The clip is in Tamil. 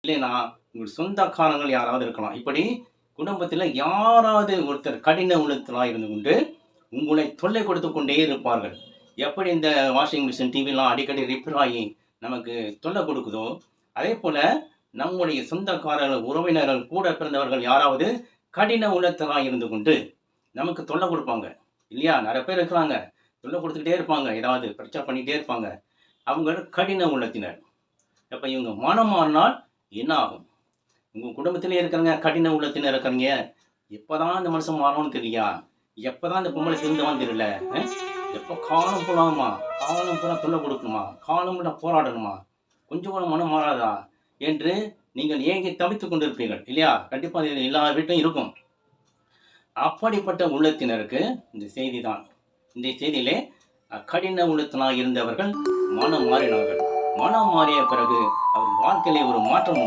இல்லைன்னா உங்கள் சொந்தக்காரங்கள் யாராவது இருக்கலாம். இப்படி குடும்பத்தில யாராவது ஒருத்தர் கடின உள்ளத்திலா இருந்து கொண்டு, உங்களை தொல்லை கொடுத்துக் கொண்டே இருப்பார்கள். எப்படி இந்த வாஷிங் மிஷின், டிவிலாம் அடிக்கடி ரிப்பேர் ஆகி நமக்கு தொல்லை கொடுக்குதோ, அதேபோல நம்முடைய சொந்தக்காரர்கள், உறவினர்கள், கூட பிறந்தவர்கள் யாராவது கடின உள்ளத்திலா இருந்து கொண்டு நமக்கு தொல்லை குடுப்பாங்க. இல்லையா? நெறைய பேர் இருக்கிறாங்க. தொல்லை குடுத்துக்கிட்டே இருப்பாங்க. ஏதாவது பிரச்சனை பண்ணிட்டே இருப்பாங்க. அவங்க கடின உள்ளத்தினர். அப்ப இவங்க மனம் மாறினால் என்ன ஆகும்? உங்க குடும்பத்திலே இருக்கிறவங்க கடின உள்ளத்தினர் இருக்கிறவங்க, எப்பதான் இந்த மனுஷன் மாறுவான்னு தெரியலையா? எப்பதான் இந்த பொம்பளை திருந்துவான்னு தெரியல. அ எப்ப காலம் பூராவுமா, காலம் பூரா தொல்லை குடுக்கணுமா? காலம் பூரா போராடணுமா? கொஞ்சம் கூட மனம் மாறாதா? என்று நீங்கள் ஏங்கி தவித்துக் கொண்டிருப்பீர்கள். இல்லையா? கண்டிப்பா இது எல்லா வீட்லயும் இருக்கும். அப்படிப்பட்ட உள்ளத்தினருக்கு இந்த செய்தி தான். இந்த செய்தியிலே கடின உள்ளத்தினாய் இருந்தவர்கள் மனம் மாறினார்கள். மனம் மாறிய பிறகு அவர் வாழ்க்கையிலே ஒரு மாற்றம் உண்டு.